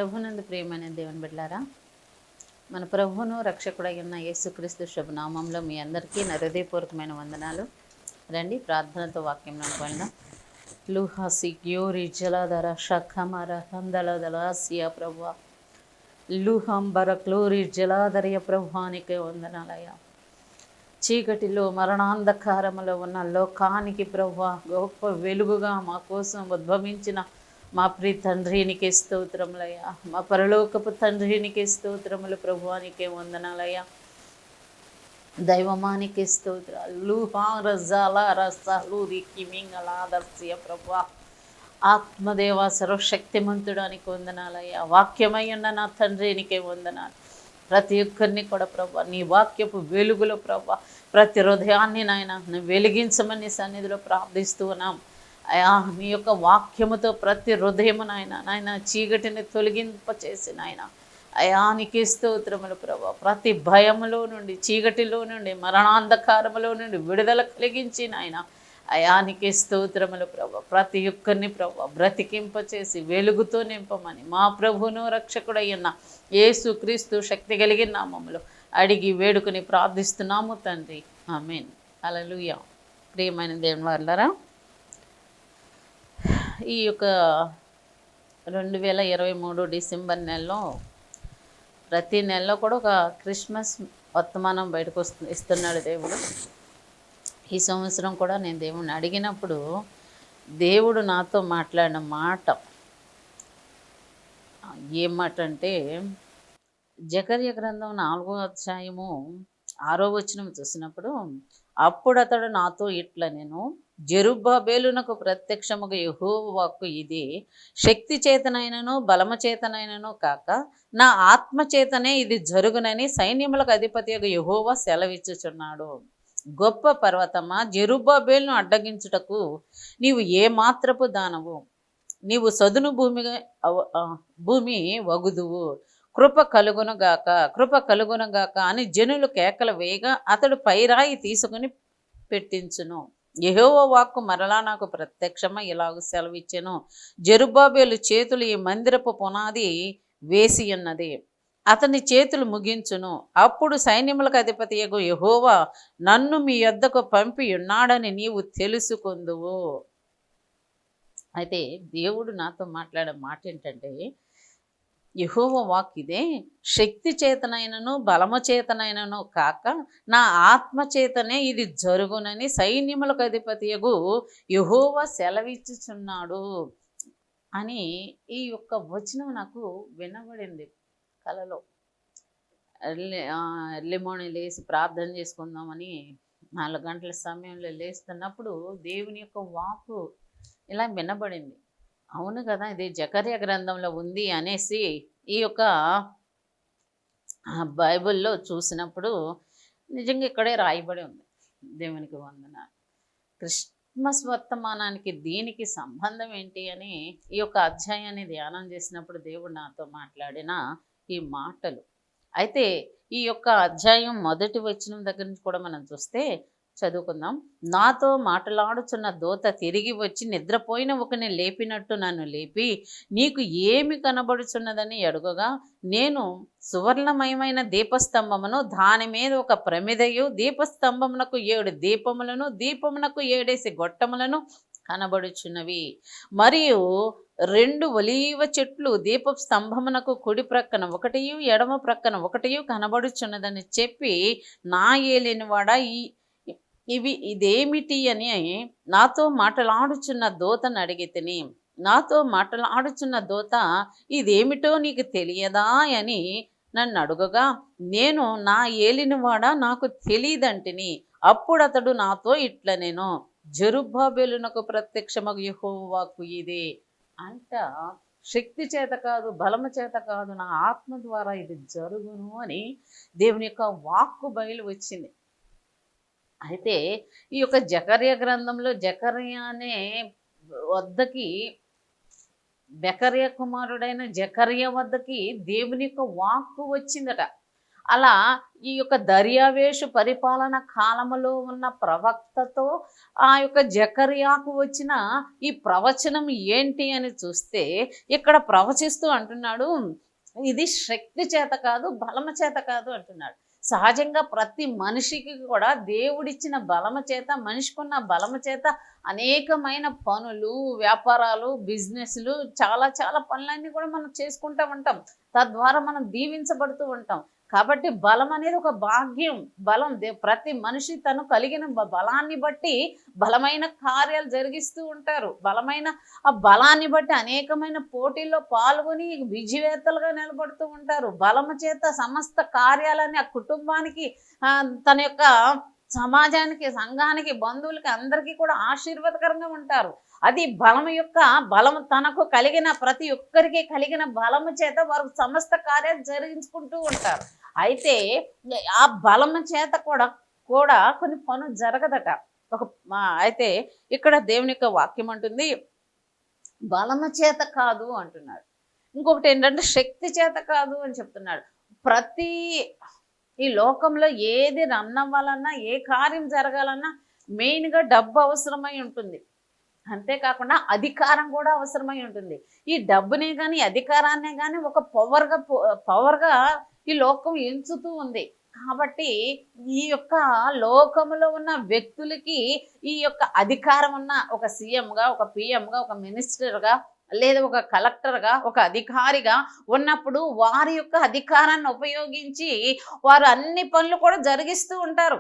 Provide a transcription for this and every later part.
ప్రభునందు ప్రియమైన దేవుని బిడ్డలారా, మన ప్రభువును రక్షకుడైన యేసుక్రీస్తు శుభనామంలో మీ అందరికీ నా హృదయపూర్వకమైన వందనాలు. రండి ప్రార్థనతో వాక్యంలోకి వెళ్దాం. లూహాసి గ్యోరి జలధర షఖమర హందలదలాసియా ప్రభువా, లూహంబర క్లోరి జలాధరయ ప్రభువానికి వందనాలయ. చీకటిలో మరణాంధకారములో ఉన్న లోకానికి ప్రభువా గొప్ప వెలుగుగా మా కోసం ఉద్భవించిన మా ప్రియ తండ్రికి స్తోత్రములయ్యా. మా పరలోకపు తండ్రికి స్తోత్రములు ప్రభువానికే వందనాలయ్యా. దైవమానికి స్తోత్రాలు. లూహార జాల రసలూరి కిమింగలాదర్శయ ప్రభువా, ఆత్మదేవ సర్వశక్తిమంతుడానికి వందనాలయ్యా. వాక్యమై ఉన్న నా తండ్రినికే వందనాలు. ప్రతి ఒక్కరిని కూడా ప్రభా నీ వాక్యపు వెలుగులో ప్రభా ప్రతి హృదయాన్ని నాయన వెలిగించమని సన్నిధిలో ప్రార్థిస్తూ ఉన్నాం అయా. నీ యొక్క వాక్యముతో ప్రతి హృదయము నాయన చీకటిని తొలగింపచేసి నాయన అయానికి స్తోత్రములు ప్రభా. ప్రతి భయములో నుండి, చీకటిలో నుండి, మరణాంధకారములో నుండి విడుదల కలిగించి నాయన అయానికి స్తోత్రములు ప్రభా. ప్రతి ఒక్కరిని ప్రభా బ్రతికింపచేసి వెలుగుతో నింపమని మా ప్రభువును రక్షకుడయ్యున్న యేసుక్రీస్తు శక్తి కలిగిన నామములో అడిగి వేడుకుని ప్రార్థిస్తున్నాము తండ్రి, ఆమేన్. హల్లెలూయా. ప్రియమైన దేవుని వారలారా, ఈ యొక్క 2023 డిసెంబర్ నెలలో ప్రతి నెలలో కూడా ఒక క్రిస్మస్ వర్తమానం బయటకు ఇస్తున్నాడు దేవుడు. ఈ సంవత్సరం కూడా నేను దేవుడిని అడిగినప్పుడు దేవుడు నాతో మాట్లాడిన మాట ఏం మాట అంటే, జకర్య గ్రంథం 4వ అధ్యాయము 6వ వచనం చూసినప్పుడు, అప్పుడు అతడు నాతో ఇట్లా, నేను జెరుబ్బాబేలునకు ప్రత్యక్షముగా యెహోవా వాక్కు ఇదే, శక్తి చేతనైనను బలము చేతనైనను కాక నా ఆత్మ చేతనే ఇది జరుగునని సైన్యములకు అధిపతియగు యెహోవా సెలవిచ్చుచున్నాడు. గొప్ప పర్వతమా, జెరుబ్బాబేలును అడ్డగించుటకు నీవు ఏ మాత్రపు దానవు? నీవు సదును భూమి వగుదువు. కృప కలుగునుగాక, కృప కలుగునుగాక అని జనులు కేకలు వేయగా అతడు పైరాయి తీసుకుని పెట్టించును. యెహోవా వాక్కు మరలా నాకు ప్రత్యక్షమై ఇలాగ సెలవిచ్చెను, జెరుబ్బాబేలు చేతులు ఈ మందిరపు పునాది వేసి ఉన్నది, అతని చేతులు ముగించును. అప్పుడు సైన్యములకు అధిపతియగు యెహోవా నన్ను మీ యొద్దకు పంపి ఉన్నాడని నీవు తెలుసుకొందువు. అయితే దేవుడు నాతో మాట్లాడే మాట ఏంటంటే, యెహోవా వాక్ ఇదే, శక్తి చేతనైనను బలము చేతనైనను కాక నా ఆత్మ చేతనే ఇది జరుగునని సైన్యములకు అధిపతియగు యెహోవా సెలవిచ్చుచున్నాడు అని ఈ యొక్క వచనం నాకు వినబడింది కలలో. ఎర్లీ మార్నింగ్ లేచి ప్రార్థన చేసుకుందామని 4 గంటల సమయంలో లేస్తున్నప్పుడు దేవుని యొక్క వాక్కు ఇలా వినబడింది. అవును కదా, ఇది జకర్య గ్రంథంలో ఉంది అనేసి ఈ యొక్క బైబిల్లో చూసినప్పుడు నిజంగా ఇక్కడే రాయబడి ఉంది. దేవునికి వందనాలు. క్రిస్మస్ వర్తమానానికి దీనికి సంబంధం ఏంటి అని ఈ యొక్క అధ్యాయాన్ని ధ్యానం చేసినప్పుడు దేవుడు నాతో మాట్లాడిన ఈ మాటలు. అయితే ఈ యొక్క అధ్యాయం మొదటి వచనం దగ్గర నుంచి కూడా మనం చూస్తే చదువుకుందాం. నాతో మాట్లాడుచున్న దూత తిరిగి వచ్చి నిద్రపోయిన ఒకని లేపినట్టు నన్ను లేపి, నీకు ఏమి కనబడుచున్నదని అడుగగా, నేను సువర్ణమయమైన దీపస్తంభమును, దాని మీద ఒక ప్రమిదయు, దీపస్తంభమునకు 7 దీపములను, దీపమునకు 7 గొట్టములను కనబడుచున్నవి. మరియు 2 ఒలీవ చెట్లు దీపపు స్తంభమునకు కుడి ప్రక్కన ఒకటియు ఎడమ ప్రక్కన ఒకటియు కనబడుచున్నదని చెప్పి, నా ఏలినవాడా ఇదేమిటి అని నాతో మాట్లాడుచున్న దూతను అడిగితిని. నాతో మాట్లాడుచున్న దూత, ఇదేమిటో నీకు తెలియదా అని నన్ను అడుగగా, నేను నా ఏలినవాడా నాకు తెలియదంటిని. అప్పుడు అతడు నాతో ఇట్లా, నేను జెరుబ్బాబేలునకు ప్రత్యక్షమగు యెహోవా వాక్కు ఇదే అంట, శక్తి చేత కాదు, బలము చేత కాదు, నా ఆత్మ ద్వారా ఇది జరుగును అని దేవుని యొక్క వాక్కు బయలు వచ్చింది. అయితే ఈ యొక్క జకర్య గ్రంథంలో జకర్య అనే వద్దకి, బెకర్య కుమారుడైన జకర్య వద్దకి దేవుని యొక్క వాక్కు వచ్చిందట. అలా ఈ యొక్క దర్యావేషు పరిపాలన కాలములో ఉన్న ప్రవక్తతో ఆ యొక్క జకర్యాకు వచ్చిన ఈ ప్రవచనం ఏంటి అని చూస్తే ఇక్కడ ప్రవచిస్తూ అంటున్నాడు, ఇది శక్తి చేత కాదు, బలము చేత కాదు అంటున్నాడు. సహజంగా ప్రతి మనిషికి కూడా దేవుడిచ్చిన బలము చేత, మనిషికున్న బలము చేత అనేకమైన పనులు, వ్యాపారాలు, బిజినెస్లు, చాలా చాలా పనులన్నీ కూడా మనం చేసుకుంటూ ఉంటాం. తద్వారా మనం దీవించబడుతూ ఉంటాం. కాబట్టి బలం అనేది ఒక భాగ్యం. బలం ప్రతి మనిషి తను కలిగిన బలాన్ని బట్టి బలమైన కార్యాలు జరిగిస్తూ ఉంటారు. బలమైన ఆ బలాన్ని బట్టి అనేకమైన పోటీల్లో పాల్గొని విజేతలుగా నిలబడుతూ ఉంటారు. బలము చేత సమస్త కార్యాలని ఆ కుటుంబానికి, తన యొక్క సమాజానికి, సంఘానికి, బంధువులకి, అందరికీ కూడా ఆశీర్వాదకరంగా ఉంటారు. అది బలము తనకు కలిగిన ప్రతి ఒక్కరికి కలిగిన బలము చేత వారు సమస్త కార్యాలు జరిగించుకుంటూ ఉంటారు. అయితే ఆ బలము చేత కూడా కూడా కొన్ని పనులు జరగదట. అయితే ఇక్కడ దేవుని యొక్క వాక్యం అంటుంది, బలము చేత కాదు అంటున్నాడు. ఇంకొకటి ఏంటంటే శక్తి చేత కాదు అని చెప్తున్నాడు. ప్రతి ఈ లోకంలో ఏది రన్ అవ్వాలన్నా, ఏ కార్యం జరగాలన్నా మెయిన్గా డబ్బు అవసరమై ఉంటుంది. అంతేకాకుండా అధికారం కూడా అవసరమై ఉంటుంది. ఈ డబ్బునే కానీ, అధికారాన్నే కానీ ఒక పవర్గా ఈ లోకం ఎంచుతూ ఉంది. కాబట్టి ఈ యొక్క లోకములో ఉన్న వ్యక్తులకి ఈ యొక్క అధికారం ఉన్న ఒక సీఎంగా, ఒక పిఎంగా, ఒక మినిస్టర్గా, లేదా ఒక కలెక్టర్గా, ఒక అధికారిగా ఉన్నప్పుడు వారి యొక్క అధికారాన్ని ఉపయోగించి వారు అన్ని పనులు కూడా జరిగిస్తూ ఉంటారు.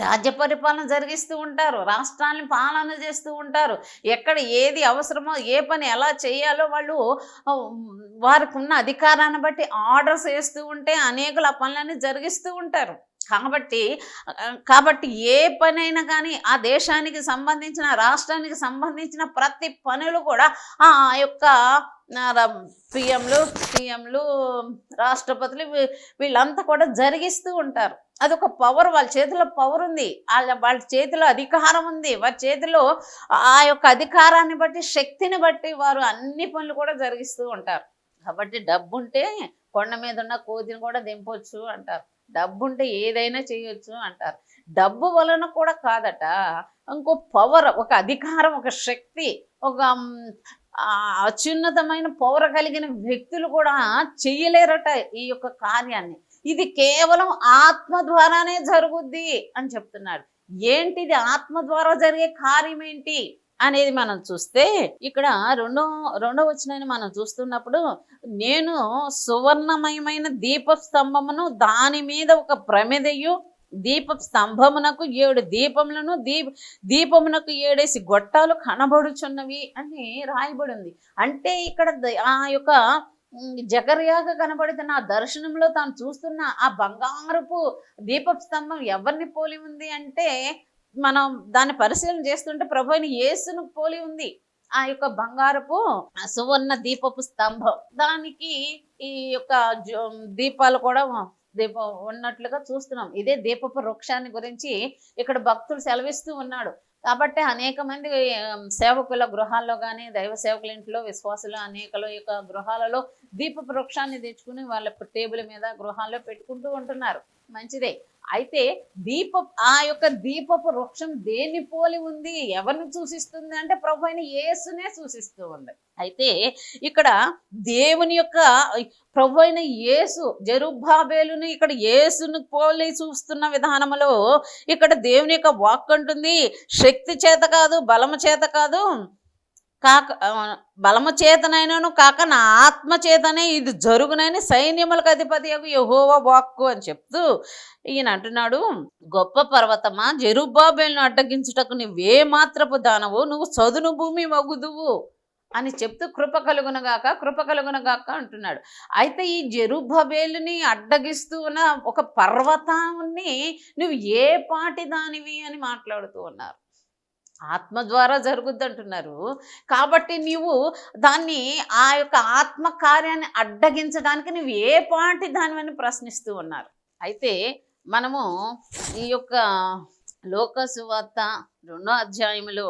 రాజ్య పరిపాలన జరిగిస్తూ ఉంటారు. రాష్ట్రాన్ని పాలన చేస్తూ ఉంటారు. ఎక్కడ ఏది అవసరమో, ఏ పని ఎలా చేయాలో వాళ్ళు వారికి ఉన్న అధికారాన్ని బట్టి ఆర్డర్స్ వేస్తూ ఉంటే అనేకులు ఆ పనులన్నీ జరిగిస్తూ ఉంటారు. కాబట్టి ఏ పనైనా కానీ ఆ దేశానికి సంబంధించిన, రాష్ట్రానికి సంబంధించిన ప్రతి పనులు కూడా ఆ యొక్క పిఎంలు, రాష్ట్రపతులు వీళ్ళంతా కూడా జరిగిస్తూ ఉంటారు. అదొక పవర్, వాళ్ళ చేతిలో పవర్ ఉంది, వాళ్ళ చేతిలో అధికారం ఉంది. వారి చేతిలో ఆ యొక్క అధికారాన్ని బట్టి, శక్తిని బట్టి వారు అన్ని పనులు కూడా జరిగిస్తూ ఉంటారు. కాబట్టి డబ్బు ఉంటే కొండ మీద ఉన్న కోతిని కూడా దింపొచ్చు అంటారు. డబ్బు ఉంటే ఏదైనా చేయొచ్చు అంటారు. డబ్బు వలన కూడా కాదట, ఇంకో పవర్, ఒక అధికారం, ఒక శక్తి, ఒక అత్యున్నతమైన పవర్ కలిగిన వ్యక్తులు కూడా చెయ్యలేరట ఈ యొక్క కార్యాన్ని. ఇది కేవలం ఆత్మ ద్వారానే జరుగుద్ది అని చెప్తున్నాడు. ఏంటిది ఆత్మ ద్వారా జరిగే కార్యం ఏంటి అనేది మనం చూస్తే, ఇక్కడ రెండో వచనాన్ని మనం చూస్తున్నప్పుడు, నేను సువర్ణమయమైన దీపస్తంభమును, దాని మీద ఒక ప్రమిదయు, దీప స్తంభమునకు 7 దీపములను, దీపమునకు 7 గొట్టాలు కనబడుచున్నవి అని రాయబడి ఉంది. అంటే ఇక్కడ ఆ యొక్క జకర్యాకు కనబడుతున్న ఆ దర్శనంలో తాను చూస్తున్న ఆ బంగారపు దీపపు స్తంభం ఎవరిని పోలి ఉంది అంటే, మనం దాన్ని పరిశీలన చేస్తుంటే ప్రభు అయిన యేసును పోలి ఉంది. ఆ యొక్క బంగారపు సువర్ణ దీపపు స్తంభం, దానికి ఈ యొక్క దీపాలు కూడా దీపం ఉన్నట్లుగా చూస్తున్నాం. ఇదే దీపపు వృక్షాన్ని గురించి ఇక్కడ భక్తులు సెలవిస్తూ ఉన్నాడు. కాబట్టి అనేక మంది సేవకుల గృహాల్లో కానీ, దైవ సేవకుల ఇంట్లో, విశ్వాసులు అనేకల యొక్క గృహాలలో దీపపు వృక్షాన్ని తెచ్చుకుని వాళ్ళ టేబుల్ మీద గృహాల్లో పెట్టుకుంటూ ఉంటున్నారు. మంచిదే. అయితే ఆ యొక్క దీపపు వృక్షం దేన్ని పోలి ఉంది, ఎవరిని సూచిస్తుంది అంటే ప్రభు అయిన యేసునే సూచిస్తూ ఉంది. అయితే ఇక్కడ దేవుని యొక్క ప్రభు అయిన యేసు జెరుబ్బాబెలును ఇక్కడ యేసును పోలి చూస్తున్న విధానంలో ఇక్కడ దేవుని యొక్క వాక్ అంటుంది, శక్తి చేత కాదు, బలము చేత కాదు, బలము చేతనైనను కాక నా ఆత్మ చేతనే ఇది జరుగునని సైన్యములకు అధిపతి యెహోవా వాక్కు అని చెప్తూ ఈయన అంటున్నాడు, గొప్ప పర్వతమా, జెరుబ్బాబెలును అడ్డగించుటకు నువ్వే మాత్రపు దానవు, నువ్వు చదును భూమి వగుదువు అని చెప్తూ కృప కలుగునగాక అంటున్నాడు. అయితే ఈ జెరుబ్బాబెలుని అడ్డగిస్తూ ఉన్న ఒక పర్వతాన్ని నువ్వు ఏ పాటి దానివి అని మాట్లాడుతూ ఉన్నారు. ఆత్మ ద్వారా జరుగుద్ది అంటున్నారు. కాబట్టి నీవు దాన్ని, ఆ యొక్క ఆత్మ కార్యాన్ని అడ్డగించడానికి నువ్వు ఏ పాటి దానివని ప్రశ్నిస్తూ ఉన్నారు. అయితే మనము ఈ యొక్క లోక సువార్త 2వ అధ్యాయంలో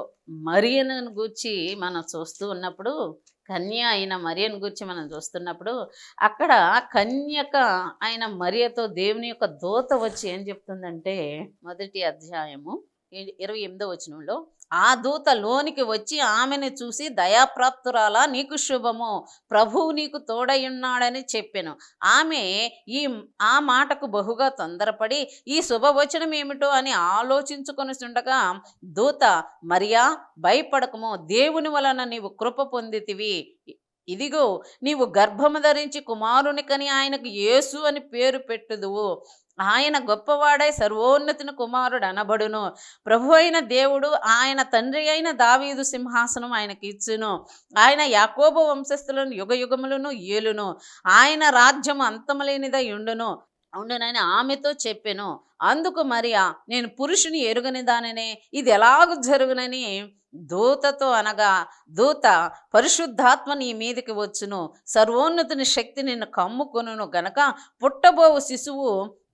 మరియను గూర్చి మనం చూస్తూ ఉన్నప్పుడు, కన్య అయిన మరియను గూర్చి మనం చూస్తున్నప్పుడు, అక్కడ కన్యక అయిన మరియతో దేవుని యొక్క దూత వచ్చి ఏం చెప్తుందంటే, 1వ అధ్యాయము 28వ వచనంలో, ఆ దూత లోనికి వచ్చి ఆమెను చూసి, దయాప్రాప్తురాలా, నీకు శుభము, ప్రభువు నీకు తోడయున్నాడని చెప్పెను. ఆమె ఈ ఆ మాటకు బహుగా తొందరపడి, ఈ శుభవచనం ఏమిటో అని ఆలోచించుకొనుచుండగా, దూత, మరియా, భయపడకము, దేవుని వలన నీవు కృప పొందితివి. ఇదిగో, నీవు గర్భము ధరించి కుమారుని కని ఆయనకు యేసు అని పేరు పెట్టుదువు. ఆయన గొప్పవాడై సర్వోన్నతిని కుమారుడు అనబడును. ప్రభు అయిన దేవుడు ఆయన తండ్రి అయిన దావీదు సింహాసనం ఆయనకి ఇచ్చును. ఆయన యాకోబు వంశస్థులను యుగయుగములను ఏలును. ఆయన రాజ్యము అంతములేనిదై ఉండునని ఆమెతో చెప్పెను. అందుకు మరియా, నేను పురుషుని ఎరుగని దానినే, ఇది ఎలాగూ జరుగునని దూతతో అనగా, దూత, పరిశుద్ధాత్మ నీ మీదికి వచ్చును, సర్వోన్నతుని శక్తి నిన్ను కమ్ముకొనును గనక పుట్టబోవు శిశువు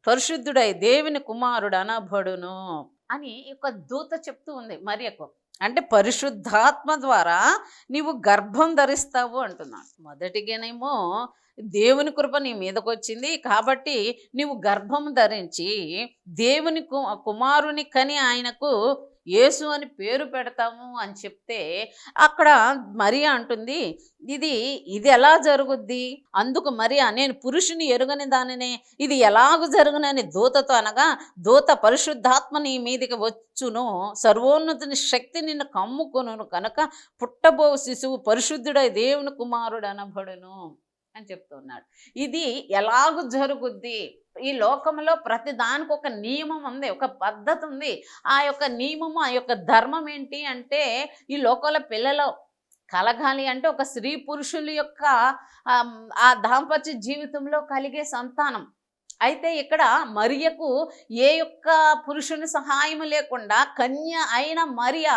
పరిశుద్ధుడై దేవుని కుమారుడు అనబడును అని ఒక దూత చెప్తూ ఉంది మరియకు. అంటే పరిశుద్ధాత్మ ద్వారా నీవు గర్భం ధరిస్తావు అంటున్నాను. మొదటిగానేమో దేవుని కృప నీ మీదకి వచ్చింది కాబట్టి నీవు గర్భం ధరించి దేవుని కుమారుని కని ఆయనకు యేసు అని పేరు పెడతాము అని చెప్తే, అక్కడ మరియా అంటుంది, ఇది ఎలా జరుగుద్ది? అందుకు మరియా, నేను పురుషుని ఎరుగని దానినే, ఇది ఎలాగూ జరుగునని దూతతో అనగా, దూత, పరిశుద్ధాత్మ నీ మీదికి వచ్చును, సర్వోన్నతుని శక్తి నిన్ను కమ్ముకొనును కనుక పుట్టబో శిశువు పరిశుద్ధుడై దేవుని కుమారుడు అనబడును అని చెప్తున్నాడు. ఇది ఎలాగూ జరుగుద్ది? ఈ లోకంలో ప్రతి దానికి ఒక నియమం ఉంది, ఒక పద్ధతి ఉంది. ఆ యొక్క నియమము, ఆ యొక్క ధర్మం ఏంటి అంటే, ఈ లోకంలో పిల్లలు కలగాలి అంటే ఒక స్త్రీ పురుషుల యొక్క ఆ దాంపత్య జీవితంలో కలిగే సంతానం. అయితే ఇక్కడ మరియకు ఏ యొక్క పురుషుని సహాయం లేకుండా కన్య అయిన మరియ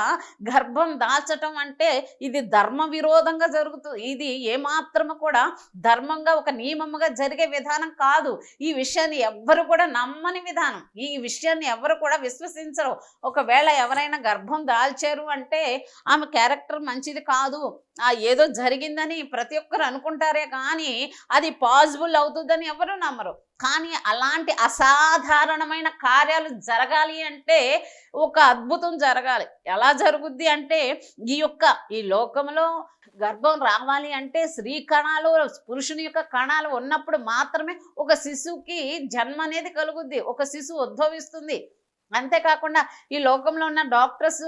గర్భం దాల్చటం అంటే ఇది ధర్మ విరోధంగా జరుగుతుంది. ఇది ఏమాత్రము కూడా ధర్మంగా ఒక నియమముగా జరిగే విధానం కాదు. ఈ విషయాన్ని ఎవ్వరు కూడా నమ్మని విధానం. ఈ విషయాన్ని ఎవరు కూడా విశ్వసించరు. ఒకవేళ ఎవరైనా గర్భం దాల్చారు అంటే ఆమె క్యారెక్టర్ మంచిది కాదు, ఏదో జరిగిందని ప్రతి ఒక్కరు అనుకుంటారే కానీ అది పాసిబుల్ అవుతుందని ఎవరు నమ్మరు. కానీ అలాంటి అసాధారణమైన కార్యాలు జరగాలి అంటే ఒక అద్భుతం జరగాలి. ఎలా జరుగుద్ది అంటే, ఈ లోకంలో గర్భం రావాలి అంటే స్త్రీ కణాలు, పురుషుని యొక్క కణాలు ఉన్నప్పుడు మాత్రమే ఒక శిశువుకి జన్మ అనేది కలుగుద్ది, ఒక శిశువు ఉద్భవిస్తుంది. అంతేకాకుండా ఈ లోకంలో ఉన్న డాక్టర్స్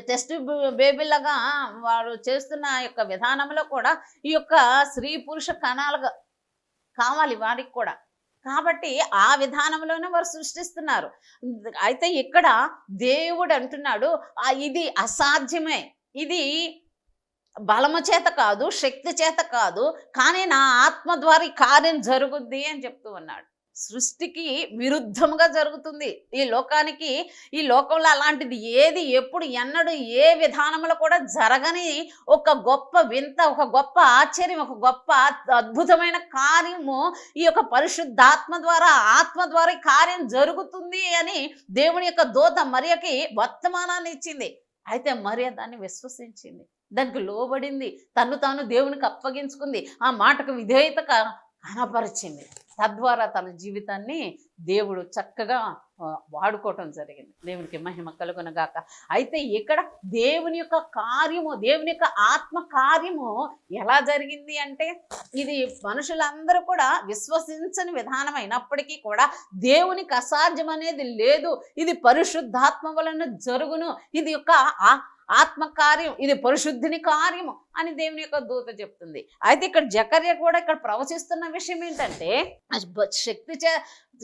టెస్ట్ బేబీలాగా వారు చేస్తున్న యొక్క విధానంలో కూడా ఈ యొక్క స్త్రీ పురుష కణాలుగా కావాలి వారికి కూడా. కాబట్టి ఆ విధానంలోనే వారు సృష్టిస్తున్నారు. అయితే ఇక్కడ దేవుడు అంటున్నాడు, ఇది అసాధ్యమే, ఇది బలము చేత కాదు, శక్తి చేత కాదు, కానీ నా ఆత్మ ద్వారా ఈ కార్యం జరుగుద్ది అని చెప్తూ ఉన్నాడు. సృష్టికి విరుద్ధముగా జరుగుతుంది ఈ లోకానికి. ఈ లోకంలో అలాంటిది ఏది ఎప్పుడు ఎన్నడూ ఏ విధానంలో కూడా జరగని ఒక గొప్ప వింత, ఒక గొప్ప ఆశ్చర్యం, ఒక గొప్ప అద్భుతమైన కార్యము ఈ యొక్క పరిశుద్ధాత్మ ద్వారా, ఆత్మ ద్వారా ఈ కార్యం జరుగుతుంది అని దేవుని యొక్క దూత మరియకి వర్తమానాన్ని ఇచ్చింది. అయితే మరియ దాన్ని విశ్వసించింది, దానికి లోబడింది, తను తాను దేవునికి అప్పగించుకుంది, ఆ మాటకు విధేయత కనపరిచింది. తద్వారా తన జీవితాన్ని దేవుడు చక్కగా వాడుకోవటం జరిగింది. దేవునికి మహిమ కలుగునగాక. అయితే ఇక్కడ దేవుని యొక్క కార్యము, దేవుని యొక్క ఆత్మ కార్యము ఎలా జరిగింది అంటే, ఇది మనుషులందరూ కూడా విశ్వసించని విధానం అయినప్పటికీ కూడా దేవునికి అసాధ్యం అనేది లేదు. ఇది పరిశుద్ధాత్మ వలన జరుగును, ఇది యొక్క ఆత్మకార్యం, ఇది పరిశుద్ధిని కార్యము అని దేవుని యొక్క దూత చెప్తుంది. అయితే ఇక్కడ జకర్య కూడా ఇక్కడ ప్రవచిస్తున్న విషయం ఏంటంటే,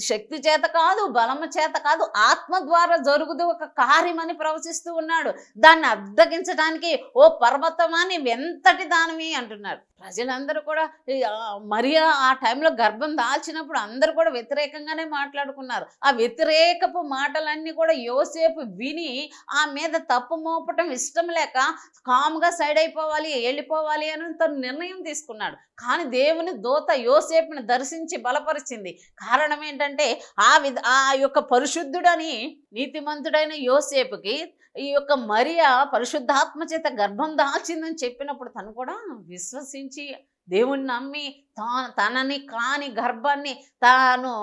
శక్తి చేత కాదు, బలము చేత కాదు, ఆత్మ ద్వారా జరుగుదు ఒక కార్యం అని ప్రవచిస్తూ ఉన్నాడు. దాన్ని అద్దగించడానికి, ఓ పర్వతమా నీవెంతటి దానివి అంటున్నాడు. ప్రజలందరూ కూడా మరియా ఆ టైంలో గర్భం దాల్చినప్పుడు అందరూ కూడా వ్యతిరేకంగానే మాట్లాడుకున్నారు. ఆ వ్యతిరేకపు మాటలన్నీ కూడా యోసేపు విని ఆ మీద తప్పు మోపటం ఇష్టం లేక కామ్గా సైడ్ అయిపోవాలి, వెళ్ళిపోవాలి అని తను నిర్ణయం తీసుకున్నాడు. కానీ దేవుని దూత యోసేపుని దర్శించి బలపరిచింది. కారణం ఏంటంటే ఆ యొక్క పరిశుద్ధుడని నీతిమంతుడైన యోసేపుకి ఈ యొక్క మరియా పరిశుద్ధాత్మ చేత గర్భం దాల్చిందని చెప్పినప్పుడు తను కూడా విశ్వసించి దేవుణ్ణి నమ్మి తనని కాని గర్భాన్ని తాను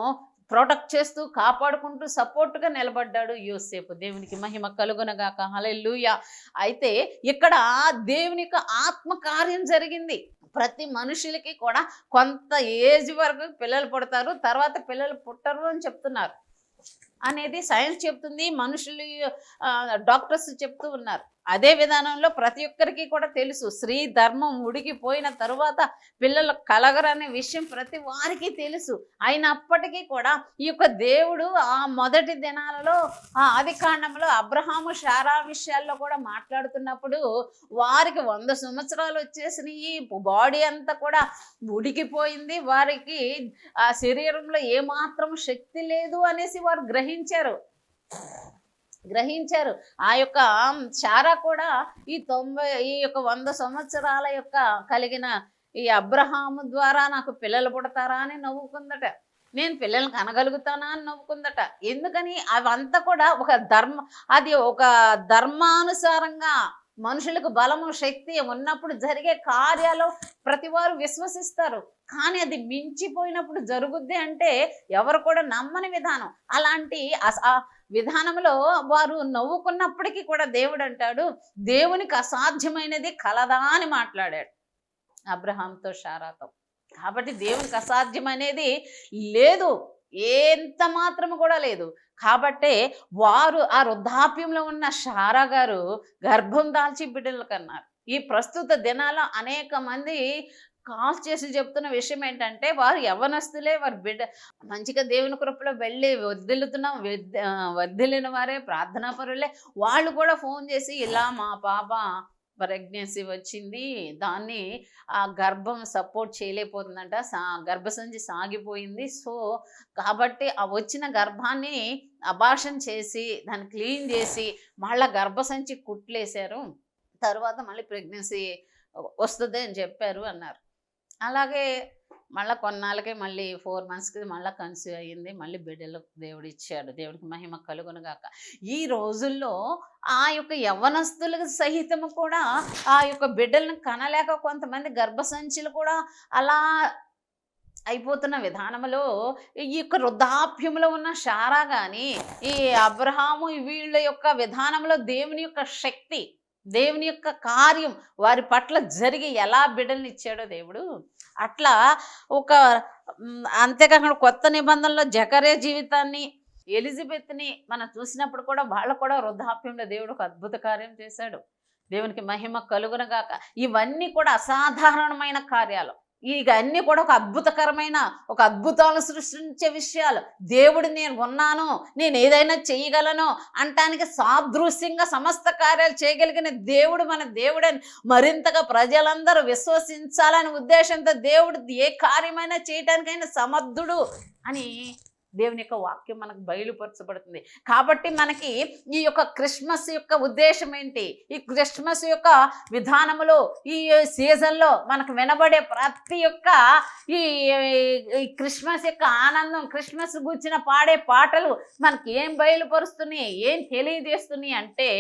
ప్రొటెక్ట్ చేస్తూ కాపాడుకుంటూ సపోర్ట్గా నిలబడ్డాడు యోసేపు. దేవునికి మహిమ కలుగునగాక. హల్లెలూయా. అయితే ఇక్కడ దేవుని యొక్క ఆత్మకార్యం జరిగింది. ప్రతి మనుషులకి కూడా కొంత ఏజ్ వరకు పిల్లలు పుడతారు, తర్వాత పిల్లలు పుట్టరు అని చెప్తున్నారు అనేది సైన్స్ చెప్తుంది, మనుషులు డాక్టర్స్ చెప్తూ ఉన్నారు. అదే విధానంలో ప్రతి ఒక్కరికి కూడా తెలుసు, స్త్రీ ధర్మం ఉడికిపోయిన తరువాత పిల్లలు కలగరనే విషయం ప్రతి వారికి తెలుసు. అయినప్పటికీ కూడా ఈ యొక్క దేవుడు ఆ మొదటి దినాలలో ఆ ఆది కాండంలో అబ్రహాము శారా విషయాల్లో కూడా మాట్లాడుతున్నప్పుడు వారికి 100 సంవత్సరాలు వచ్చేసినాయి, బాడీ అంతా కూడా ఉడికిపోయింది, వారికి ఆ శరీరంలో ఏమాత్రం శక్తి లేదు అనేసి వారు గ్రహించారు. ఆ యొక్క శారా కూడా ఈ 100 సంవత్సరాల యొక్క కలిగిన ఈ అబ్రహాము ద్వారా నాకు పిల్లలు పుడతారా అని నవ్వుకుందట. నేను పిల్లల్ని కనగలుగుతానా అని నవ్వుకుందట. ఎందుకని అవంతా కూడా అది ఒక ధర్మానుసారంగా మనుషులకు బలము శక్తి ఉన్నప్పుడు జరిగే కార్యాలు ప్రతి వారు విశ్వసిస్తారు. కానీ అది మించిపోయినప్పుడు జరుగుద్ది అంటే ఎవరు కూడా నమ్మని విధానం. అలాంటి విధానంలో వారు నవ్వుకున్నప్పటికీ కూడా దేవుడు అంటాడు, దేవునికి అసాధ్యమైనది కలదా అని మాట్లాడాడు అబ్రహాంతో శారాతో. కాబట్టి దేవునికి అసాధ్యమనేది లేదు, ఎంత మాత్రము కూడా లేదు. కాబట్టే వారు ఆ వృద్ధాప్యంలో ఉన్న శారా గారు గర్భం దాల్చి బిడ్డలు కన్నారు. ఈ ప్రస్తుత దినాల్లో అనేక మంది కాల్ చేసి చెప్తున్న విషయం ఏంటంటే వారు యవ్వనస్తులే, వారు బిడ్డ మంచిగా దేవుని కృపలో వెళ్ళి వర్ధిల్లిన వారే, ప్రార్థనాపరులే. వాళ్ళు కూడా ఫోన్ చేసి ఇలా మా పాప ప్రెగ్నెన్సీ వచ్చింది, దాన్ని ఆ గర్భం సపోర్ట్ చేయలేకపోతుందంట, గర్భసంచి సాగిపోయింది, సో కాబట్టి ఆ వచ్చిన గర్భాన్ని అబార్షన్ చేసి దాన్ని క్లీన్ చేసి మళ్ళీ గర్భసంచి కుట్లేశారు, తర్వాత మళ్ళీ ప్రెగ్నెన్సీ వస్తుంది అని చెప్పారు అన్నారు. అలాగే మళ్ళీ కొన్నాళ్ళకి మళ్ళీ 4 monthsకి మళ్ళీ కన్సీవ్ అయ్యింది, మళ్ళీ బిడ్డలు దేవుడు ఇచ్చాడు. దేవుడికి మహిమ కలుగునుగాక. ఈ రోజుల్లో ఆ యొక్క యవ్వనస్తులకు సహితము కూడా ఆ యొక్క బిడ్డలను కనలేక కొంతమంది గర్భసంచులు కూడా అలా అయిపోతున్న విధానంలో ఈ యొక్క వృద్ధాప్యంలో ఉన్న శారా కానీ ఈ అబ్రహాము వీళ్ళ యొక్క విధానంలో దేవుని యొక్క శక్తి, దేవుని యొక్క కార్యం వారి పట్ల జరిగి ఎలా బిడ్డల్ని ఇచ్చాడో దేవుడు అట్లా అంతేకాకుండా కొత్త నిబంధనలో జకర్యా జీవితాన్ని, ఎలిజబెత్ని మనం చూసినప్పుడు కూడా వాళ్ళు కూడా వృద్ధాప్యంలో దేవుడు ఒక అద్భుత కార్యం చేశాడు. దేవునికి మహిమ కలుగునగాక. ఇవన్నీ కూడా అసాధారణమైన కార్యాలు. ఇవన్నీ కూడా ఒక అద్భుతాలు సృష్టించే విషయాలు. దేవుడు నేను ఉన్నాను, నేను ఏదైనా చేయగలను అంటానికి సాదృశ్యంగా సమస్త కార్యాలు చేయగలిగిన దేవుడు మన దేవుడని మరింతగా ప్రజలందరూ విశ్వసించాలనే ఉద్దేశంతో దేవుడు ఏ కార్యమైనా చేయటానికైనా సమర్థుడు అని దేవుని యొక్క వాక్యం మనకు బయలుపరచబడుతుంది. కాబట్టి మనకి ఈ యొక్క క్రిస్మస్ యొక్క ఉద్దేశం ఏంటి, ఈ క్రిస్మస్ యొక్క విధానములో ఈ సీజన్లో మనకు వినబడే ప్రతి ఒక్క ఈ క్రిస్మస్ యొక్క ఆనందం, క్రిస్మస్ గురించిన పాడే పాటలు మనకి ఏం బయలుపరుస్తున్నాయి, ఏం తెలియజేస్తున్నాయి అంటే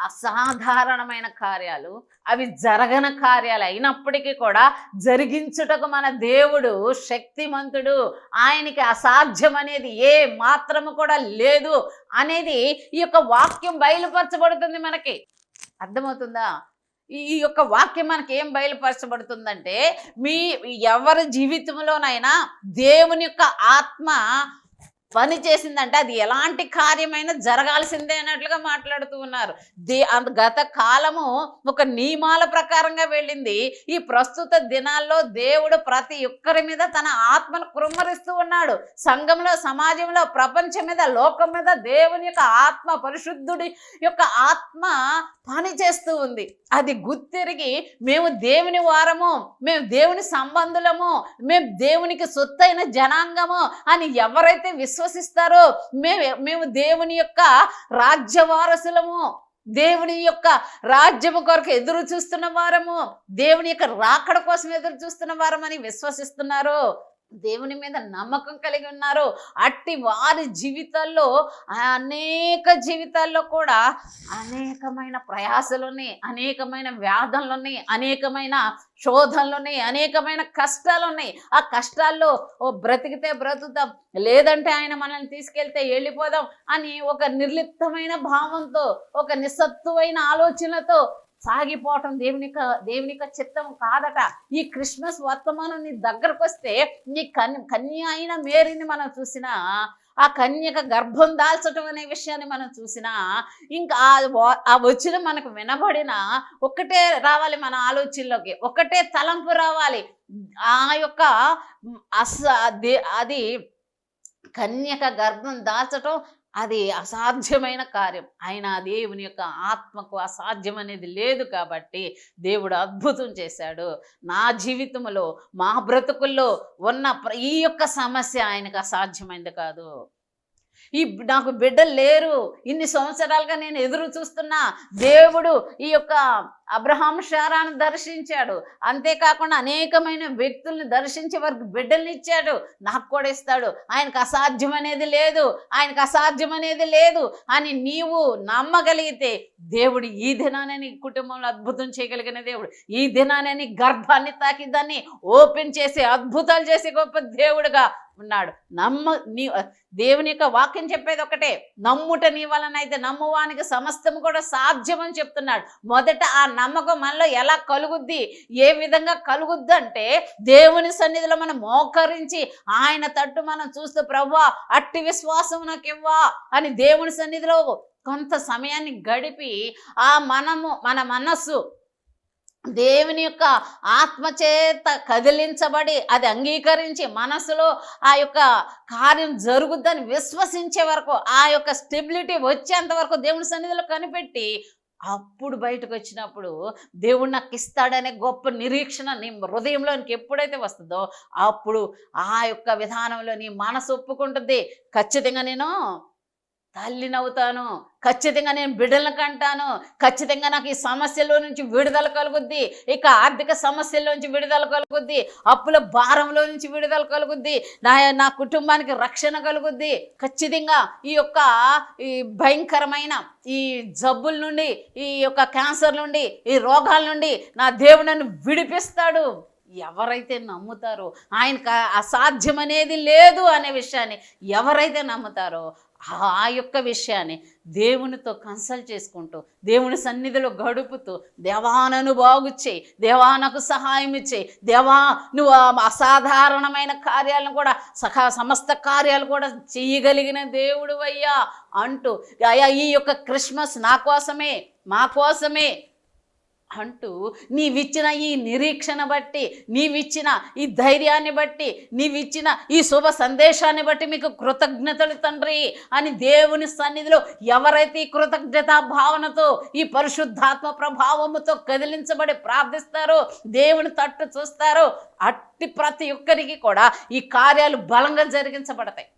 అసాధారణమైన కార్యాలు, అవి జరగని కార్యాలు అయినప్పటికీ కూడా జరిగించుటకు మన దేవుడు శక్తిమంతుడు, ఆయనకి అసాధ్యం అనేది ఏ మాత్రము కూడా లేదు అనేది ఈ యొక్క వాక్యం బయలుపరచబడుతుంది. మనకి అర్థమవుతుందా? ఈ యొక్క వాక్యం మనకి ఏం బయలుపరచబడుతుందంటే ఎవరి జీవితంలోనైనా దేవుని యొక్క ఆత్మ పని చేసిందంటే అది ఎలాంటి కార్యమైనా జరగాల్సిందే అన్నట్లుగా మాట్లాడుతూ ఉన్నారు. గత కాలము ఒక నియమాల ప్రకారంగా వెళ్ళింది. ఈ ప్రస్తుత దినాల్లో దేవుడు ప్రతి ఒక్కరి మీద తన ఆత్మను కుమ్మరిస్తూ ఉన్నాడు. సంఘంలో, సమాజంలో, ప్రపంచం మీద, లోకం మీద దేవుని యొక్క ఆత్మ, పరిశుద్ధుడి యొక్క ఆత్మ పని చేస్తూ ఉంది. అది గుర్తిరిగి మేము దేవుని వారము, మేము దేవుని సంబంధులము, మేము దేవునికి సొత్తైన జనాంగము అని ఎవరైతే విశ్వసిస్తారో మేము దేవుని యొక్క రాజ్య వారసులము దేవుని యొక్క రాజ్యము కొరకు ఎదురు చూస్తున్న వారము, దేవుని యొక్క రాకడ కోసం ఎదురు చూస్తున్న వారమని విశ్వసిస్తున్నారు, దేవుని మీద నమ్మకం కలిగి ఉన్నారు. అట్టి వారి జీవితాల్లో, అనేక జీవితాల్లో కూడా అనేకమైన ప్రయాసలున్నాయి, అనేకమైన వ్యాధులున్నాయి, అనేకమైన శోధనలున్నాయి, అనేకమైన కష్టాలున్నాయి. ఆ కష్టాల్లో బ్రతికితే బ్రతుకుతాం, లేదంటే ఆయన మనల్ని తీసుకెళ్తే వెళ్ళిపోదాం అని ఒక నిర్లిప్తమైన భావంతో, ఒక నిస్సత్తువైన ఆలోచనతో సాగిపోవటం దేవునిక చిత్తం కాదట. ఈ క్రిస్మస్ వర్తమానం నీ దగ్గరకు వస్తే, నీ కన్య అయిన మేరీని మనం చూసినా, ఆ కన్యక గర్భం దాల్చటం అనే విషయాన్ని మనం చూసినా, ఇంకా ఆ వచ్చిన మనకు వినబడిన ఒక్కటే రావాలి మన ఆలోచనలోకి, ఒకటే తలంపు రావాలి. ఆ యొక్క అది కన్యక గర్భం దాల్చటం అది అసాధ్యమైన కార్యం. అయినా దేవుని యొక్క ఆత్మకు అసాధ్యం అనేది లేదు కాబట్టి దేవుడు అద్భుతం చేశాడు. నా జీవితంలో, మా బ్రతుకుల్లో ఉన్న ఈ యొక్క సమస్య ఆయనకు అసాధ్యమైంది కాదు. నాకు బిడ్డలు లేరు, ఇన్ని సంవత్సరాలుగా నేను ఎదురు చూస్తున్నా, దేవుడు ఈ యొక్క అబ్రహాం శారాను దర్శించాడు, అంతేకాకుండా అనేకమైన వ్యక్తుల్ని దర్శించి వారికి బిడ్డల్ని ఇచ్చాడు, నాకు కూడా ఇస్తాడు, ఆయనకు అసాధ్యం అనేది లేదు, ఆయనకు అసాధ్యం అనేది లేదు అని నీవు నమ్మగలిగితే, దేవుడు ఈ దినానే నీ కుటుంబంలో అద్భుతం చేయగలిగిన దేవుడు, ఈ దినానే నీ గర్భాన్ని తాకి దాన్ని ఓపెన్ చేసి అద్భుతాలు చేసే గొప్ప దేవుడుగా ఉన్నాడు. దేవుని యొక్క వాక్యం చెప్పేది ఒకటే, నమ్ముట నీ వలన అయితే నమ్మువానికి సమస్తము కూడా సాధ్యం అని చెప్తున్నాడు. మొదట ఆ నమ్మకం మనలో ఎలా కలుగుద్ది, ఏ విధంగా కలుగుద్ది అంటే, దేవుని సన్నిధిలో మనం మోకరించి ఆయన తట్టు మనం చూస్తూ, ప్రభువా అట్టి విశ్వాసం నాకు ఇవ్వా అని దేవుని సన్నిధిలో కొంత సమయాన్ని గడిపి, మన మనస్సు దేవుని యొక్క ఆత్మచేత కదిలించబడి అది అంగీకరించి మనసులో ఆ యొక్క కార్యం జరుగుద్దని విశ్వసించే వరకు, ఆ యొక్క స్టెబిలిటీ వచ్చేంత వరకు దేవుని సన్నిధిలో కనిపెట్టి, అప్పుడు బయటకు వచ్చినప్పుడు దేవుడు నాకు ఇస్తాడనే గొప్ప నిరీక్షణ నీ హృదయంలోనికి ఎప్పుడైతే వస్తుందో, అప్పుడు ఆ యొక్క విధానంలో నీ మనసు ఒప్పుకుంటుంది, ఖచ్చితంగా నేను తల్లినవుతాను, ఖచ్చితంగా నేను బిడ్డలను కంటాను, ఖచ్చితంగా నాకు ఈ సమస్యలో నుంచి విడుదల కలుగుద్ది, ఇక ఆర్థిక సమస్యల్లో నుంచి విడుదల కలుగుద్ది, అప్పుల భారంలో నుంచి విడుదల కలుగుద్ది, నా కుటుంబానికి రక్షణ కలుగుద్ది, ఖచ్చితంగా ఈ భయంకరమైన ఈ జబ్బుల నుండి, ఈ యొక్క క్యాన్సర్ నుండి, ఈ రోగాల నుండి నా దేవుడు నన్ను విడిపిస్తాడు. ఎవరైతే నమ్ముతారో, ఆయనకు అసాధ్యం అనేది లేదు అనే విషయాన్ని ఎవరైతే నమ్ముతారో, ఆ యొక్క విషయాన్ని దేవునితో కన్సల్ట్ చేసుకుంటూ, దేవుని సన్నిధిలో గడుపుతూ, దేవా నన్ను బాగు చేయి, దేవా నాకు సహాయం ఇచ్చేయి, దేవా నువ్వు అసాధారణమైన కార్యాలను కూడా సమస్త కార్యాలు కూడా చేయగలిగిన దేవుడు అయ్యా అంటూ, అయ్యా ఈ యొక్క క్రిస్మస్ నా కోసమే, మా కోసమే అంటూ, నీవిచ్చిన ఈ నిరీక్షణ బట్టి, నీవిచ్చిన ఈ ధైర్యాన్ని బట్టి, నీవిచ్చిన ఈ శుభ సందేశాన్ని బట్టి మీకు కృతజ్ఞతలు తండ్రి అని దేవుని సన్నిధిలో ఎవరైతే ఈ కృతజ్ఞతా భావనతో, ఈ పరిశుద్ధాత్మ ప్రభావముతో కదిలించబడి ప్రార్థిస్తారో, దేవుని తట్టు చూస్తారో, అట్టి ప్రతి ఒక్కరికి కూడా ఈ కార్యాలు బలంగా జరిగించబడతాయి.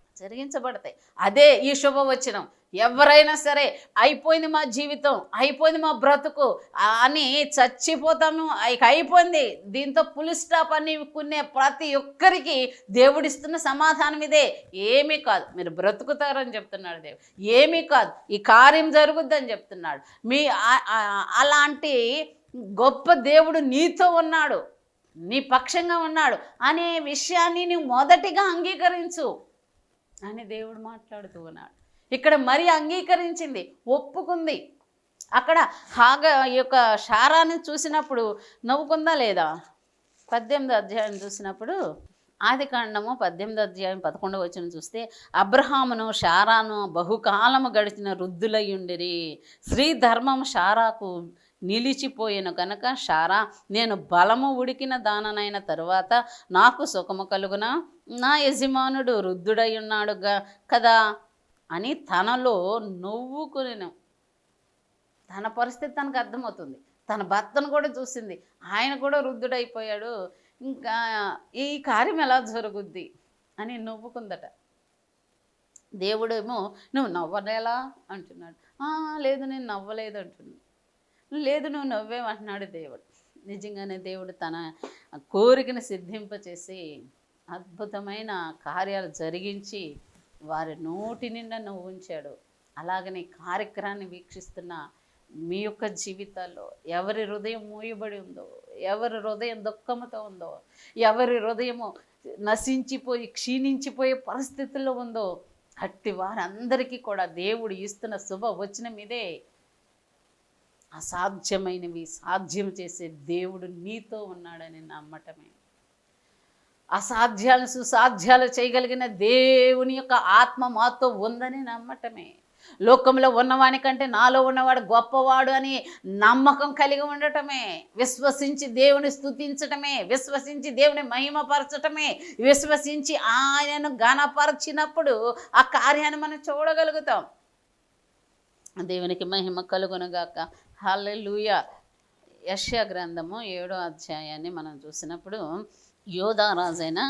అదే ఈ శుభవచనం. ఎవరైనా సరే అయిపోయింది మా జీవితం, అయిపోయింది మా బ్రతుకు అని చచ్చిపోతాము, ఇక అయిపోయింది, దీంతో పులి స్టాప్ అని కొనే ప్రతి ఒక్కరికి దేవుడిస్తున్న సమాధానం ఇదే, ఏమీ కాదు, మీరు బ్రతుకుతారని చెప్తున్నాడు దేవుడు, ఏమీ కాదు, ఈ కార్యం జరుగుద్దని చెప్తున్నాడు. అలాంటి గొప్ప దేవుడు నీతో ఉన్నాడు, నీ పక్షంగా ఉన్నాడు అనే విషయాన్ని నువ్వు మొదటిగా అంగీకరించు అని దేవుడు మాట్లాడుతూ ఉన్నాడు. ఇక్కడ మరి అంగీకరించింది, ఒప్పుకుంది. అక్కడ ఈ యొక్క శారాన్ని చూసినప్పుడు నవ్వుకుందా లేదా? 18వ అధ్యాయం చూసినప్పుడు, ఆదికాండము 18వ అధ్యాయం 11వ వచనం చూస్తే, అబ్రహామును శారాను బహుకాలము గడిచిన వృద్ధులయ్యుండిరి, స్త్రీ ధర్మము శారాకు నిలిచిపోయాను కనుక, శారా నేను బలము ఉడికిన దాననైన తరువాత నాకు సుఖము కలుగున, నా యజమానుడు వృద్ధుడై ఉన్నాడు కదా అని తనలో నవ్వుకునేను. తన పరిస్థితి తనకు అర్థమవుతుంది, తన భర్తను కూడా చూసింది, ఆయన కూడా వృద్ధుడైపోయాడు, ఇంకా ఈ కార్యం ఎలా జరుగుద్ది అని నవ్వుకుందట. దేవుడేమో నువ్వు నవ్వలేలా అంటున్నాడు. లేదు నేను నవ్వలేదు అంటున్నాడు. లేదు నువ్వు నవ్వేమంటున్నాడు దేవుడు. నిజంగానే దేవుడు తన కోరికను సిద్ధింపచేసి అద్భుతమైన కార్యాలు జరిగించి వారి నోటి నిండా నవ్వుంచాడు. అలాగనే కార్యక్రమాన్ని వీక్షిస్తున్న మీ యొక్క జీవితాల్లో ఎవరి హృదయం మూయబడి ఉందో, ఎవరి హృదయం దుఃఖముతో ఉందో, ఎవరి హృదయము నశించిపోయి క్షీణించిపోయే పరిస్థితుల్లో ఉందో, అట్టి వారందరికీ కూడా దేవుడు ఇస్తున్న శుభ వచనం ఇదే. అసాధ్యమైనవి సాధ్యం చేసే దేవుడు నీతో ఉన్నాడని నమ్మటమే. అసాధ్యాలు సుసాధ్యాలు చేయగలిగిన దేవుని యొక్క ఆత్మ మాతో ఉందని నమ్మటమే. లోకంలో ఉన్నవాని కంటే నాలో ఉన్నవాడు గొప్పవాడు అని నమ్మకం కలిగి ఉండటమే. విశ్వసించి దేవుని స్తుతించటమే, విశ్వసించి దేవుని మహిమపరచటమే, విశ్వసించి ఆయనను ఘనపరచినప్పుడు ఆ కార్యాన్ని మనం చూడగలుగుతాం. దేవునికి మహిమ కలుగునుగాక. హల్లెలూయా. యెషయా గ్రంథము 7వ అధ్యాయాన్ని మనం చూసినప్పుడు, యోధా రాజైన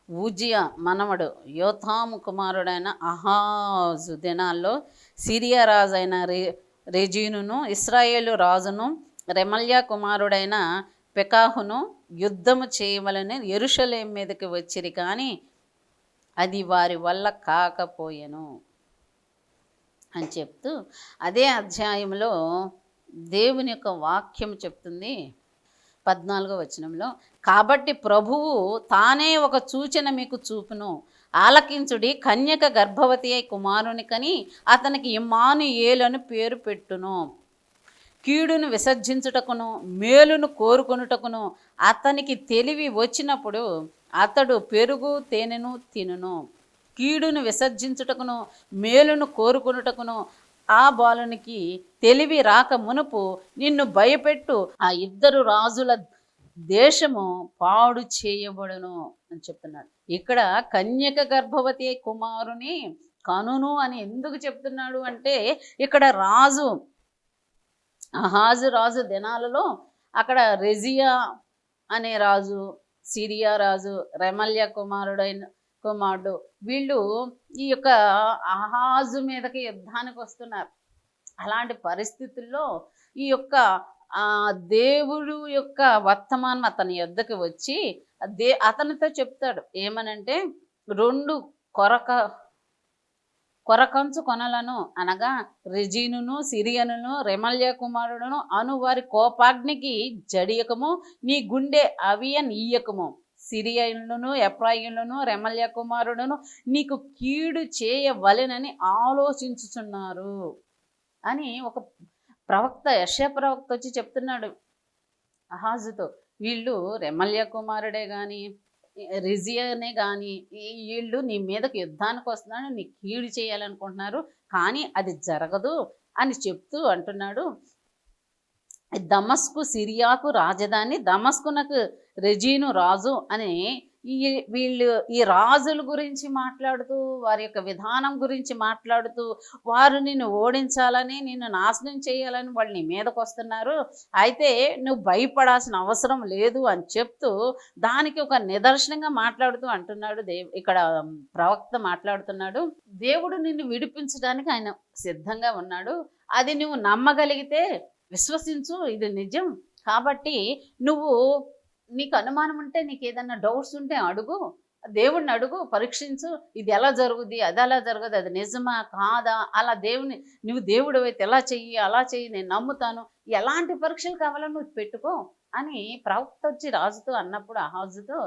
ఉజియా మనవడు యోతాము కుమారుడైన అహాజు దినాల్లో సిరియా రాజైన రెజీనును ఇశ్రాయేలు రాజును రెమల్యా కుమారుడైన పెకాహును యుద్ధము చేయవలని యెరూషలేము మీదకి వచ్చిరి, కానీ అది వారి వల్ల కాకపోయెను అని చెప్తూ అదే అధ్యాయంలో దేవుని యొక్క వాక్యం చెప్తుంది 14వ వచనంలో, కాబట్టి ప్రభువు తానే ఒక సూచన మీకు చూపును, ఆలకించుడి, కన్యక గర్భవతి అయి కుమారుని కని అతనికి ఇమ్మానుయేలు పేరు పెట్టును. కీడును విసర్జించుటకును మేలును కోరుకొనుటకును అతనికి తెలివి వచ్చినప్పుడు అతడు పెరుగు తేనెను తినును. కీడును విసర్జించుటకును మేలును కోరుకొనుటకును ఆ బాలునికి తెలివి రాక మునుపు నిన్ను భయపెట్టు, ఆ ఇద్దరు రాజుల దేశము పాడు చేయబడును అని చెప్తున్నాడు. ఇక్కడ కన్యక గర్భవతి కుమారుని కనును అని ఎందుకు చెప్తున్నాడు అంటే, ఇక్కడ అహాజు రాజు దినాలలో అక్కడ రెజియా అనే రాజు, సిరియా రాజు, రెమల్యా కుమారుడు వీళ్ళు ఈ యొక్క అహాజు మీదకి యుద్ధానికి వస్తున్నారు. అలాంటి పరిస్థితుల్లో ఈ యొక్క దేవుడు యొక్క వర్తమానం అతని యొద్దకు వచ్చి అతనితో చెప్తాడు. ఏమనంటే, 2 కొరకంచు కొనలను అనగా రెజీనును సిరియనును రెమల్యా కుమారుడును అను వారి కోపాగ్నికి జడియకము, నీ గుండె అవియనీయకము. సిరియనులను ఎఫ్రాయిములను రెమల్యా కుమారుడును నీకు కీడు చేయవలెనని ఆలోచించుచున్నారు అని ఒక ప్రవక్త, యెషయా ప్రవక్త వచ్చి చెప్తున్నాడు అహాజుతో. వీళ్ళు రెమల్యా కుమారుడే కానీ రెజియానే కానీ వీళ్ళు నీ మీదకి యుద్ధానికి వస్తున్నాడు, నీ కీడు చేయాలనుకుంటున్నారు, కానీ అది జరగదు అని చెప్తూ అంటున్నాడు. దమస్కు సిరియాకు రాజధాని, దమస్కునకు రెజీను రాజు అని వీళ్ళు ఈ రాజుల గురించి మాట్లాడుతూ, వారి యొక్క విధానం గురించి మాట్లాడుతూ, వారు నిన్ను ఓడించాలని, నిన్ను నాశనం చేయాలని వాళ్ళు నీ మీదకు వస్తున్నారు, అయితే నువ్వు భయపడాల్సిన అవసరం లేదు అని చెప్తూ దానికి ఒక నిదర్శనంగా మాట్లాడుతూ అంటున్నాడు. ఇక్కడ ప్రవక్త మాట్లాడుతున్నాడు. దేవుడు నిన్ను విడిపించడానికి ఆయన సిద్ధంగా ఉన్నాడు. అది నువ్వు నమ్మగలిగితే విశ్వసించు, ఇది నిజం. కాబట్టి నీకు అనుమానం ఉంటే, నీకు ఏదన్నా డౌట్స్ ఉంటే అడుగు, దేవుడిని అడుగు, పరీక్షించు, ఇది ఎలా జరుగుద్ది, అది ఎలా జరగదు, అది నిజమా కాదా, అలా నువ్వు దేవుడు అయితే ఎలా చెయ్యి, అలా చెయ్యి, నేను నమ్ముతాను, ఎలాంటి పరీక్షలు కావాలో నువ్వు పెట్టుకో అని ప్రవక్త వచ్చి రాజుతో అన్నప్పుడు అహాజుతో,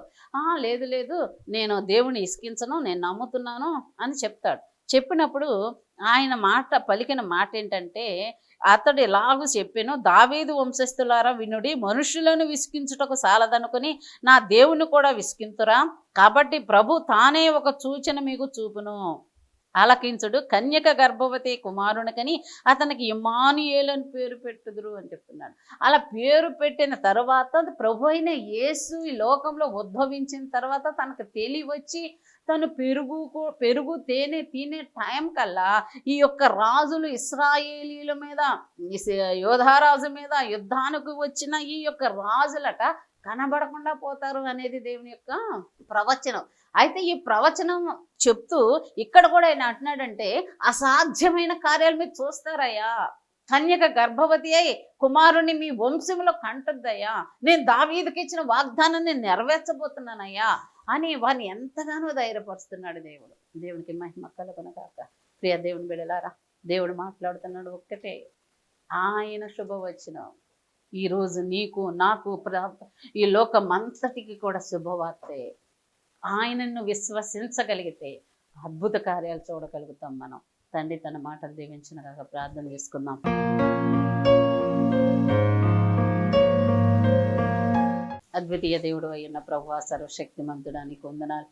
లేదు నేను దేవుని ఇసుకించను, నేను నమ్ముతున్నాను అని చెప్తాడు. చెప్పినప్పుడు ఆయన పలికిన మాట ఏంటంటే, అతడు ఎలాగూ చెప్పాను, దావీదు వంశస్థులారా వినుడి, మనుషులను విసికించుటకు సాలదనుకుని నా దేవుని కూడా విసికింతురా. కాబట్టి ప్రభు తానే ఒక సూచన మీకు చూపును, ఆలకించుడు, కన్యక గర్భవతి కుమారునికని అతనికి ఇమ్మానుయేలు అని పేరు పెట్టుదురు అని చెప్తున్నాడు. అలా పేరు పెట్టిన తర్వాత ప్రభు అయిన యేసు ఈ లోకంలో ఉద్భవించిన తర్వాత తనకు తెలివచ్చి తను పెరుగు తేనె తినే టైం కల్లా ఈ యొక్క రాజులు ఇశ్రాయేలీల మీద, యోధారాజు మీద యుద్ధానికి వచ్చిన ఈ యొక్క రాజులట కనబడకుండా పోతారు అనేది దేవుని యొక్క ప్రవచనం. అయితే ఈ ప్రవచనం చెప్తూ ఇక్కడ కూడా ఆయన అంటున్నాడంటే, అసాధ్యమైన కార్యాలు మీరు చూస్తారయ్యా, కన్యక గర్భవతి అయి కుమారుని మీ వంశంలో కంటద్దయ్యా, నేను దావీదుకి ఇచ్చిన వాగ్దానాన్ని నెరవేర్చబోతున్నానయ్యా అని వారిని ఎంతగానో ధైర్యపరుస్తున్నాడు దేవుడు. దేవునికి మహిమ కలుగునుగాక. ప్రియ దేవుని బిడ్డలారా, దేవుడు మాట్లాడుతున్నాడు ఒక్కటే, ఆయన శుభవచనం ఈరోజు నీకు నాకు ఈ లోకమంతటికి కూడా శుభవార్తే. ఆయనను విశ్వసించగలిగితే అద్భుత కార్యాలు చూడగలుగుతాం మనం. తండ్రి తన మాటలు దీవించినగా ప్రార్థన చేసుకుందాం. అద్వితీయ దేవుడు అయిన ప్రభువా, సర్వశక్తిమంతుడానికి వందనాలు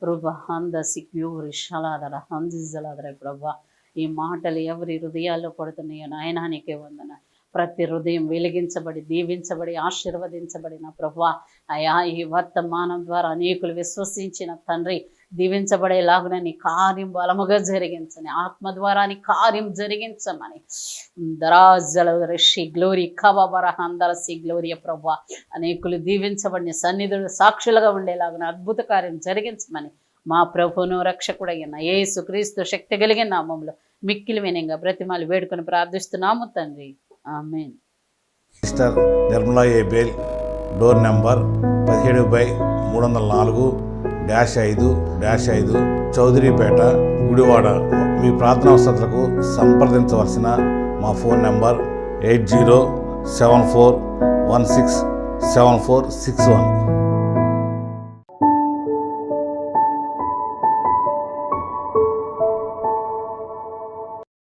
ప్రభా. హంద సిక్యూరి షలాదర హందిజలాదర ప్రభా, ఈ మాటలు ఎవరి హృదయాల్లో పడుతున్నాయో నాయనా నీకే వందనాలు. ప్రతి హృదయం వెలిగించబడి దీవించబడి ఆశీర్వదించబడిన ప్రభువా, అయా ఈ వర్తమానం ద్వారా అనేకులు విశ్వసించిన తండ్రి దీవించబడేలాగున నీ కార్యం బలముగా జరిగించని, ఆత్మ ద్వారా నీ కార్యం జరిగించమని దరాజల ఋషి గ్లోరీ కవబరహందరసి గ్లోరియ ప్రభువా, అనేకులు దీవించబడిన సన్నిధులు సాక్షులుగా ఉండేలాగున అద్భుత కార్యం జరిగించమని మా ప్రభువును రక్షకుడైన యేసుక్రీస్తు శక్తి కలిగిన నామములో మిక్కిలి వినయంగా బ్రతిమాలి వేడుకొని ప్రార్థిస్తున్నాము తండ్రి, amen. Sister Nirmala Abel, door number 17/304-5-5 Chowdaripeta, Gudivada. మీ ప్రార్థనా అవసరాలకు సంప్రదించవలసిన మా ఫోన్ నెంబర్ 8074167461.